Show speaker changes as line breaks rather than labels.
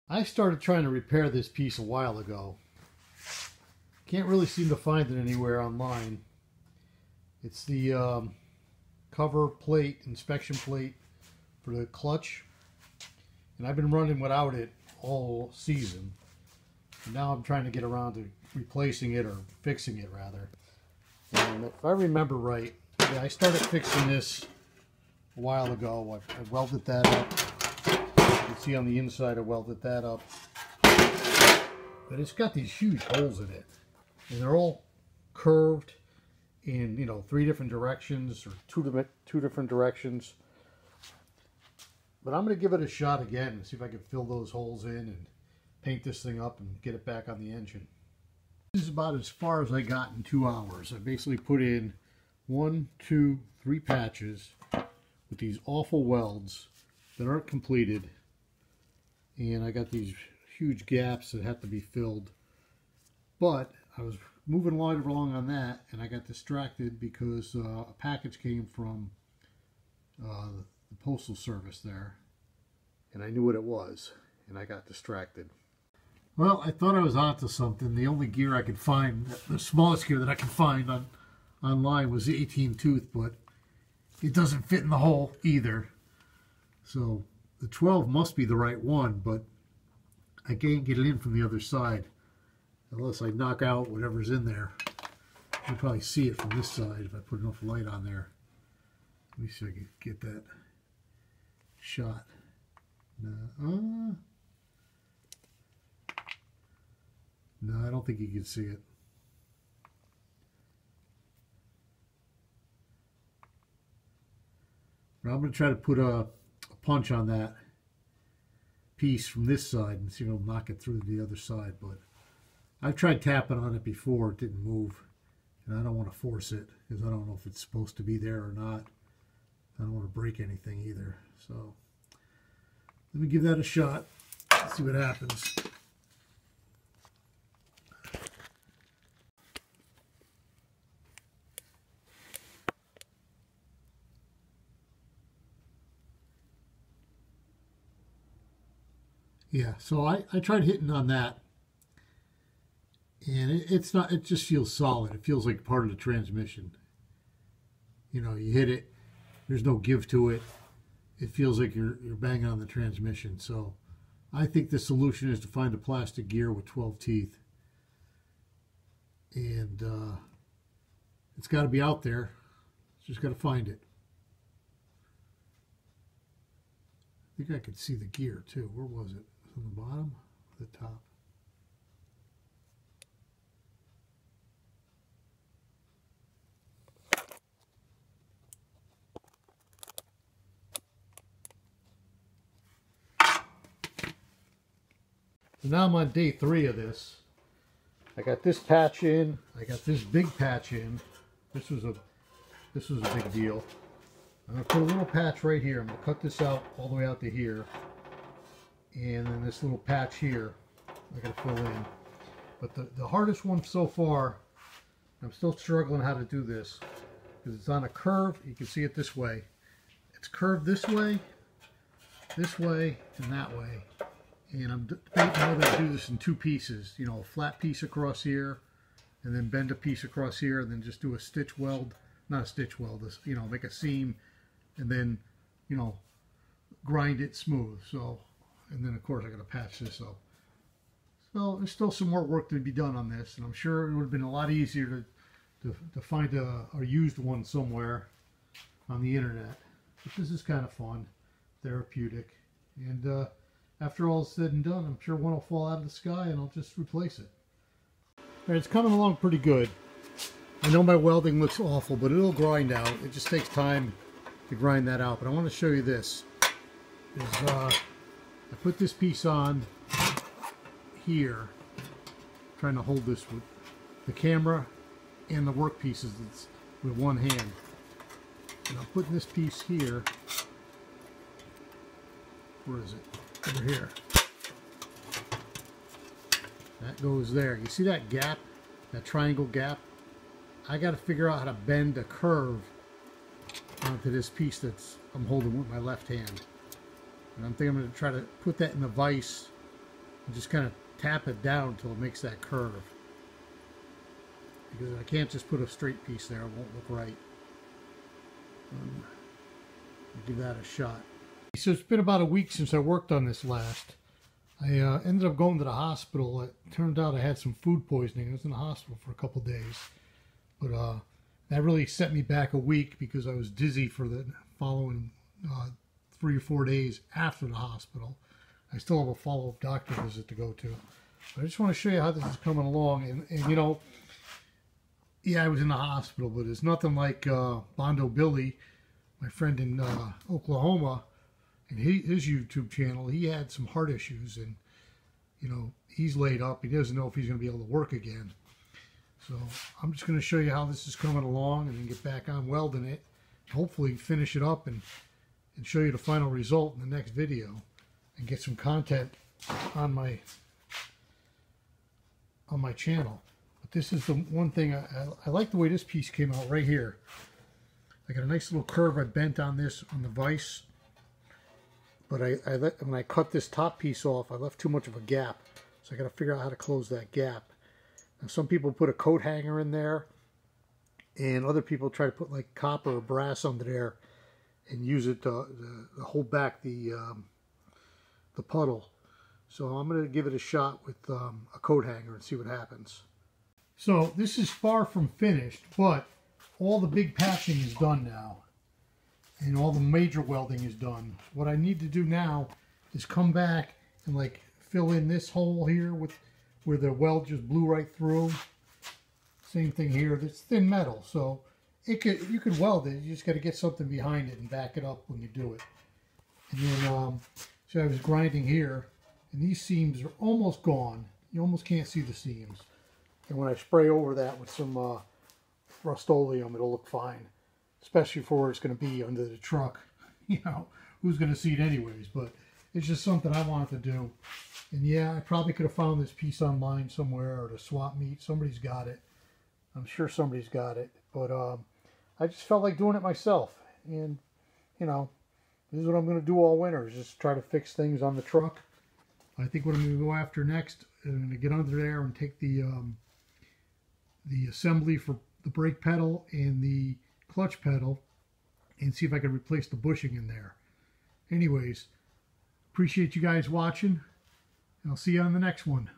I started trying to repair this piece a while ago. Can't really seem to find it anywhere online. It's the cover plate, inspection plate for the clutch. And I've been running without it all season. And now I'm trying to get around to replacing it, or fixing it rather. And if I remember right, yeah, I started fixing this a while ago. I welded that up. You can see on the inside I welded that up. But it's got these huge holes in it. And they're all curved in, 3 different directions, or two different directions. But I'm going to give it a shot again and see if I can fill those holes in and paint this thing up and get it back on the engine. This is about as far as I got in 2 hours. I basically put in 1, 2, 3 patches with these awful welds that aren't completed. And I got these huge gaps that have to be filled. But I was moving along on that, and I got distracted because a package came from the postal service there, and I knew what it was, and I got distracted. Well, I thought I was onto something. The only gear I could find, the smallest gear that I could find online was the 18 tooth, but it doesn't fit in the hole either. So the 12 must be the right one, but I can't get it in from the other side unless I knock out whatever's in there. You can probably see it from this side if I put enough light on there. Let me see if I can get that shot. No, I don't think you can see it. But I'm going to try to put a punch on that piece from this side and see if I'll knock it through to the other side. But I've tried tapping on it before, it didn't move, and I don't want to force it because I don't know if it's supposed to be there or not. I don't want to break anything either. So let me give that a shot, see what happens. Yeah, so I tried hitting on that, and it's not, it just feels solid. It feels like part of the transmission. You hit it, there's no give to it. It feels like you're banging on the transmission. So I think the solution is to find a plastic gear with 12 teeth. And it's got to be out there. Just got to find it. I think I could see the gear too. Where was it? On the bottom or the top? So now I'm on day 3 of this. I got this patch in. I got this big patch in. This was a big deal. I'm going to put a little patch right here. I'm going to cut this out all the way out to here. And then this little patch here, I got to fill in. But the hardest one so far, I'm still struggling how to do this, because it's on a curve. You can see it this way. It's curved this way, and that way. And I'm debating whether to do this in 2 pieces. A flat piece across here, and then bend a piece across here, and then just do a stitch weld. Not a stitch weld, make a seam, and then, grind it smooth. So. And then, of course, I got to patch this up. So there's still some more work to be done on this, and I'm sure it would have been a lot easier to find a used one somewhere on the internet. But this is kind of fun, therapeutic, and after all is said and done, I'm sure one will fall out of the sky, and I'll just replace it. All right, it's coming along pretty good. I know my welding looks awful, but it'll grind out. It just takes time to grind that out. But I want to show you this. I put this piece on here, trying to hold this with the camera and the work pieces with one hand. And I'm putting this piece here. Where is it? Over here. That goes there. You see that gap? That triangle gap? I got to figure out how to bend a curve onto this piece I'm holding with my left hand. And I'm thinking I'm going to try to put that in a vise and just kind of tap it down until it makes that curve. Because I can't just put a straight piece there, it won't look right. I'll give that a shot. So it's been about a week since I worked on this last. I ended up going to the hospital. It turned out I had some food poisoning. I was in the hospital for a couple days. But that really set me back a week because I was dizzy for the following 3 or 4 days after the hospital. I still have a follow-up doctor visit to go to. But I just want to show you how this is coming along. And you know, yeah, I was in the hospital, but it's nothing like Bondo Billy, my friend in Oklahoma, and his YouTube channel. He had some heart issues, and you know, he's laid up. He doesn't know if he's going to be able to work again. So I'm just going to show you how this is coming along, and then get back on welding it. Hopefully finish it up and show you the final result in the next video, and get some content on my channel. But this is the one thing I like the way this piece came out right here. I got a nice little curve I bent on this on the vise, but when I cut this top piece off, I left too much of a gap, so I got to figure out how to close that gap. Now some people put a coat hanger in there, and other people try to put like copper or brass under there and use it to hold back the puddle. So I'm going to give it a shot with a coat hanger and see what happens. So this is far from finished, but all the big patching is done now, and all the major welding is done. What I need to do now is come back and like fill in this hole here with where the weld just blew right through. Same thing here. It's thin metal, so you could weld it. You just got to get something behind it and back it up when you do it. And then so I was grinding here, and these seams are almost gone. You almost can't see the seams. And when I spray over that with some Rust-Oleum, it'll look fine, especially for where it's going to be under the truck. You know, who's going to see it anyways? But it's just something I wanted to do. And yeah, I probably could have found this piece online somewhere, or at a swap meet. Somebody's got it. I'm sure somebody's got it. But I just felt like doing it myself. And, you know, this is what I'm going to do all winter, is just try to fix things on the truck. I think what I'm going to go after next, I'm going to get under there and take the assembly for the brake pedal and the clutch pedal and see if I can replace the bushing in there. Anyways, appreciate you guys watching, and I'll see you on the next one.